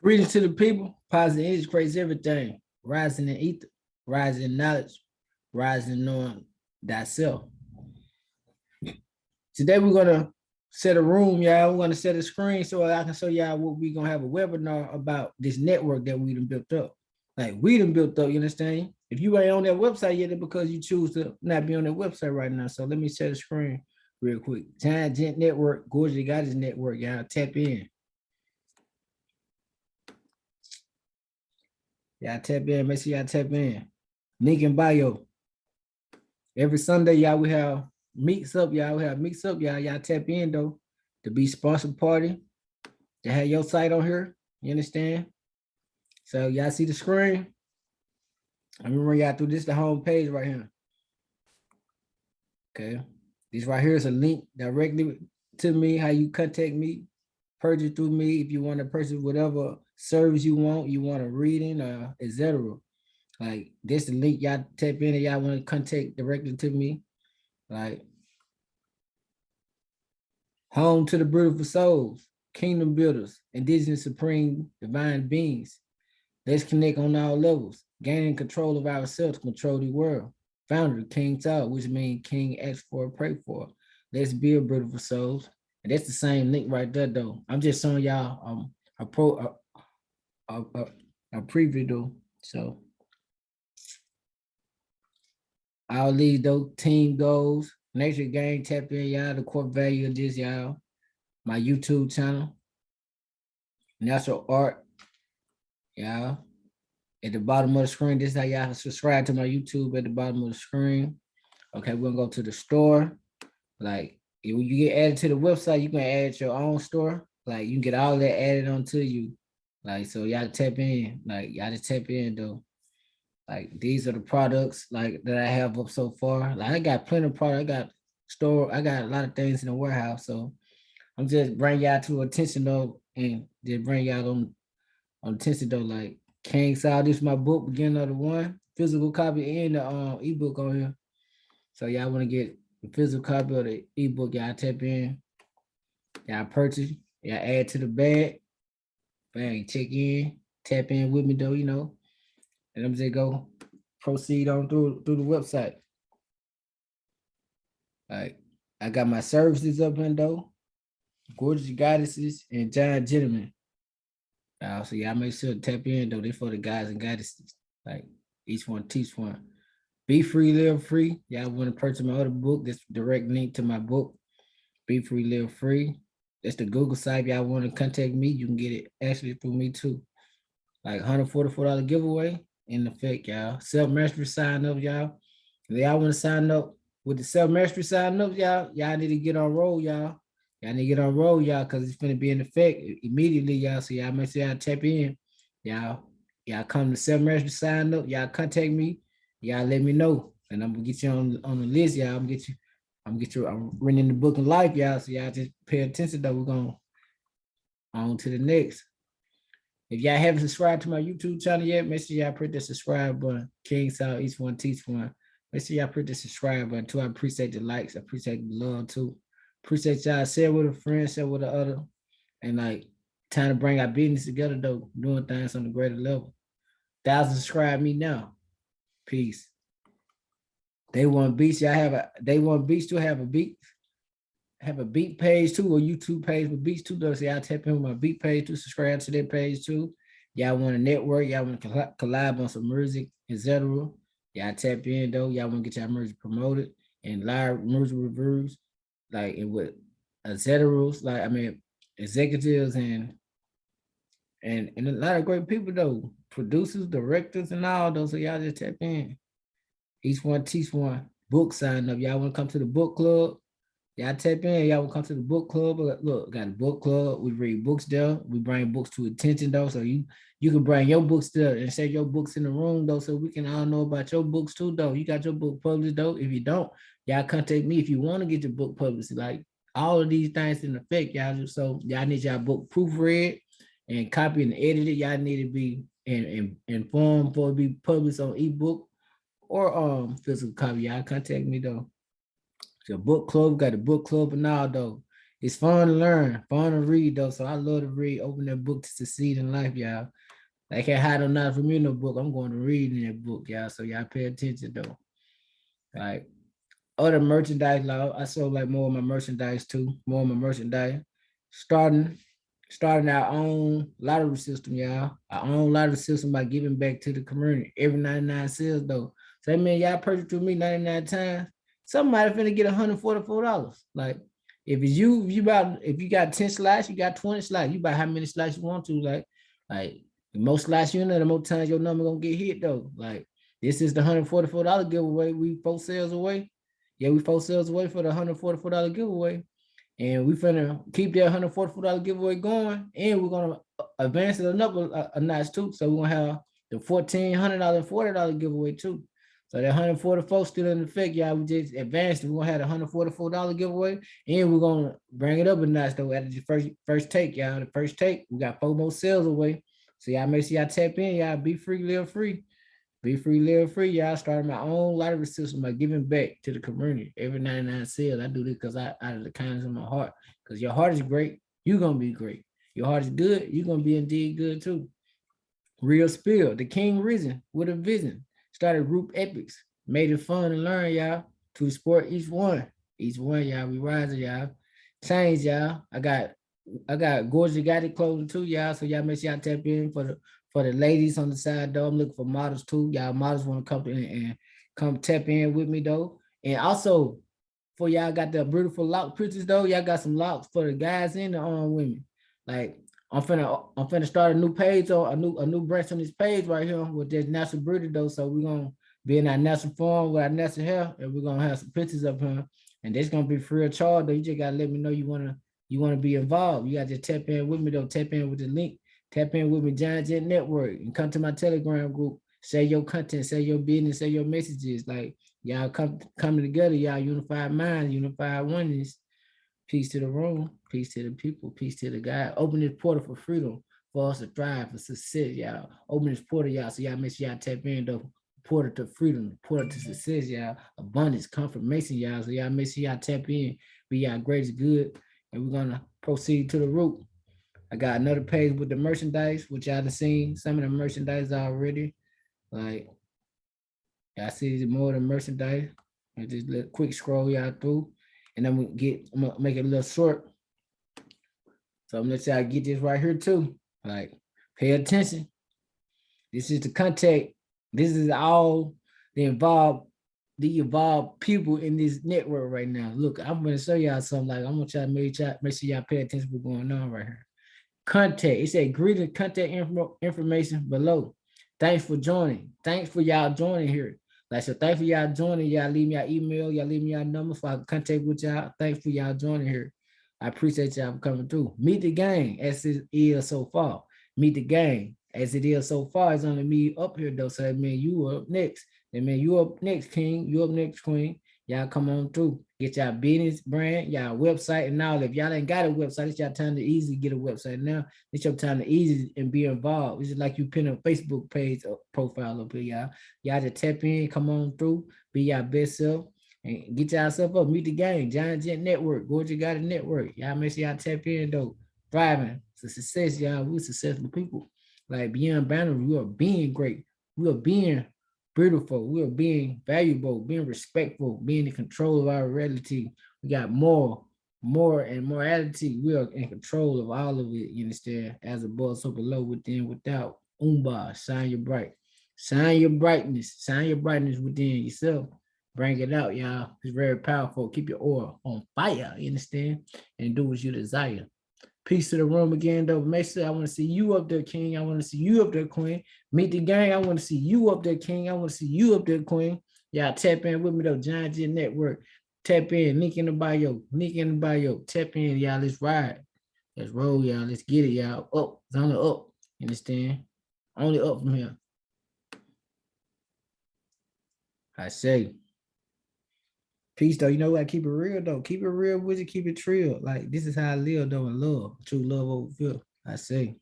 Greetings to the people. Positive energy creates everything. Rising in ether, rising in knowledge, rising in knowing thyself. Today we're gonna set a room, y'all. We're gonna set a screen so I can show y'all what we're gonna have a webinar about this network that we done built up. Like we done built up, you understand? If you ain't on that website yet, it's because you choose to not be on that website right now. So let me set a screen real quick. Giant Gent Network, GxG got his network, y'all. Tap in. Y'all tap in, make sure y'all tap in. Link in bio. Every Sunday, y'all, we have meets up, y'all. We have meets up, y'all. Y'all tap in though to be sponsored party. To have your site on here. You understand? So y'all see the screen? I'm gonna run y'all through this, the home page right here. Okay. This right here is a link directly to me, how you contact me, purchase through me if you want to purchase whatever service you want a reading or etc. Like this the link, y'all tap in and y'all want to contact directly to me. Like home to the beautiful souls, kingdom builders, indigenous supreme divine beings. Let's connect on all levels, gaining control of ourselves, control the world. Founder, King Talk, which means King ask for, pray for. Let's build beautiful souls. And that's the same link right there, though. I'm just showing y'all a preview, though. So all these though team goals, nature game, tap in, y'all. The core value of this, y'all. My YouTube channel, natural art, y'all. At the bottom of the screen, this is how y'all subscribe to my YouTube at the bottom of the screen. Okay, we're gonna go to the store. Like when you get added to the website, you can add your own store. Like you can get all that added onto you. Like so, y'all tap in. Like y'all just tap in though. Like these are the products like that I have up so far. Like I got plenty of product. I got a lot of things in the warehouse. So I'm just bringing y'all to attention though, and just bring y'all on attention though. Like King Saw, this is my book, Beginning of the One, physical copy and the ebook on here. So y'all want to get the physical copy of the ebook, y'all tap in, y'all purchase, y'all add to the bag, bang, check in, tap in with me though, you know, and I'm just go proceed on through the website. Like I got my services up in though, gorgeous goddesses and giant gentlemen. So y'all make sure to tap in though. They for the guys and goddesses. Like each one teach one. Be free, live free. Y'all want to purchase my other book? That's direct link to my book. Be free, live free. That's the Google site. Y'all want to contact me? You can get it actually through me too. Like $144 giveaway in effect, y'all. Self-mastery sign up, y'all. If y'all want to sign up with the self-mastery sign up, y'all need to get on roll, y'all. Y'all need to get on roll, y'all, because it's going to be in effect immediately, y'all. So y'all make sure y'all tap in. Y'all come to self-mastery sign up. Y'all contact me. Y'all let me know. And I'm gonna get you on the list, y'all. I'm reading the book of life, y'all. So y'all just pay attention though. We're going on to the next. If y'all haven't subscribed to my YouTube channel yet, make sure y'all press the subscribe button. King South, each one teach one. Make sure y'all press the subscribe button too. I appreciate the likes. I appreciate the love too. Appreciate y'all. Share with a friend, share with the other. And like, time to bring our business together though. Doing things on a greater level. 1,000 subscribe me now. Peace. They want beats. They want beats to have a beat. Have a beat page too, or YouTube page with beats too. So y'all tap in with my beat page to subscribe to that page too. Y'all want to network, y'all want to collab on some music, etc. Y'all tap in though. Y'all want to get y'all music promoted and live music reviews, like and with etc. Like I mean, executives and a lot of great people though, producers, directors, and all those. So y'all just tap in. Each one teach one. Book sign up. Y'all want to come to the book club? Y'all tap in. Y'all want to come to the book club? Look, got a book club. We read books there. We bring books to attention though. So you can bring your books there and say your books in the room though, so we can all know about your books too though. You got your book published though. If you don't, y'all contact me if you want to get your book published. Like all of these things in effect, y'all. So y'all need y'all book proofread and copy and edit it. Y'all need to be in form for it to be published on ebook or physical copy. Y'all contact me though. The book club, got a book club and all though. It's fun to learn, fun to read though. So I love to read, open that book to succeed in life, y'all. I can't hide on nothing from me in the book. I'm going to read in that book, y'all. So y'all pay attention though. Like other merchandise, like I sold like more of my merchandise too, more of my merchandise. Starting, starting our own lottery system, y'all. Our own lottery system by giving back to the community. Every 99 sales though. So that means y'all purchase with me 99 times. Somebody finna get $144. Like if you got 10 slots, you got 20 slots. You buy how many slots you want to. Like the most slots you know, the more times your number gonna get hit though. Like this is the $144 giveaway. We 4 sales away. Yeah, we 4 sales away for the $144 giveaway. And we finna keep that $144 giveaway going. And we're gonna advance it another a notch too. So we're gonna have the $1,400 and $40 giveaway too. So that 144 still in effect, y'all. We just advanced it. We're gonna have the $144 giveaway, and we're gonna bring it up a notch though at the first take, y'all. The first take, we got 4 more sales away. So y'all make sure y'all tap in, y'all. Be free, live free. Be free, live free. Y'all starting my own lottery system by giving back to the community. Every 99 sales, I do this because I out of the kindness of my heart. Because your heart is great, you're gonna be great. Your heart is good, you're gonna be indeed good too. Real spill, the king risen with a vision. Started group epics, made it fun to learn, y'all. To support each one. Each one, y'all. We rising, y'all. Change, y'all. I got GxG got it clothing too, y'all. So y'all make sure y'all tap in for the ladies on the side though. I'm looking for models too. Y'all models want to come in and come tap in with me though. And also for y'all got the beautiful lock pictures though. Y'all got some locks for the guys and the women. Like I'm finna start a new page or a new branch on this page right here with this natural beauty though. So we're gonna be in our natural form with our natural hair, and we're gonna have some pictures of her. And that's gonna be free of charge though. You just gotta let me know you wanna be involved. You gotta just tap in with me though. Tap in with the link. Tap in with me, Giant Jet Network, and come to my Telegram group. Say your content, say your business, say your messages. Like y'all coming together, y'all unified mind, unified oneness. Peace to the room, peace to the people, peace to the God. Open this portal for freedom, for us to thrive, for success, y'all. Open this portal, y'all, so y'all make sure y'all tap in though. Portal to freedom, portal to success, y'all. Abundance, confirmation, y'all. So y'all make sure y'all tap in, be y'all greatest good. And we're gonna proceed to the root. I got another page with the merchandise, which y'all have seen some of the merchandise already. Like y'all see more of the merchandise. And just let quick scroll y'all through. And I'm gonna make it a little short. So I'm gonna let y'all get this right here too. Like, pay attention. This is the contact. This is all the involved people in this network right now. Look, I'm gonna show y'all something. Like, I'm gonna try to make sure y'all pay attention to what's going on right here. Contact. It said greeting contact information below. Thanks for joining. Thanks for y'all joining here. Like, so thanks for y'all joining. Y'all leave me your email. Y'all leave me your number so I can contact with y'all. Thanks for y'all joining here. I appreciate y'all for coming through. Meet the gang as it is so far. Meet the gang as it is so far. It's only me up here though. So that means you up next. That means you up next, king. You up next, queen. Y'all come on through. Get y'all business brand, y'all website, and now if y'all ain't got a website, it's y'all time to easily get a website now. It's your time to easy and be involved. It's just like you pin a Facebook page or profile up here, y'all. Y'all just tap in, come on through, be y'all best self, and get yourself up. Meet the gang, Giant Jet Network, GxG got a network. Y'all make sure y'all tap in though. Thriving, it's a success, y'all. We're successful people. Like beyond boundaries, we are being great. We are being beautiful. We are being valuable, being respectful, being in control of our reality. We got more and morality. We are in control of all of it. You understand? As above, so below, within, without. Shine your bright. Shine your brightness. Shine your brightness within yourself. Bring it out, y'all. It's very powerful. Keep your aura on fire. You understand? And do what you desire. Peace to the room again, though. Make sure I want to see you up there, king. I want to see you up there, queen. Meet the gang. I want to see you up there, king. I want to see you up there, queen. Y'all tap in with me, though. Giant Jet Network. Tap in. Link in the bio. Link in the bio. Tap in, y'all. Let's ride. Let's roll, y'all. Let's get it, y'all. Up. It's only up. You understand? Only up from here. I say. Peace, though. You know what? Keep it real, though. Keep it real with it. Keep it real. Like, this is how I live, though, in love. True love over fear. I say.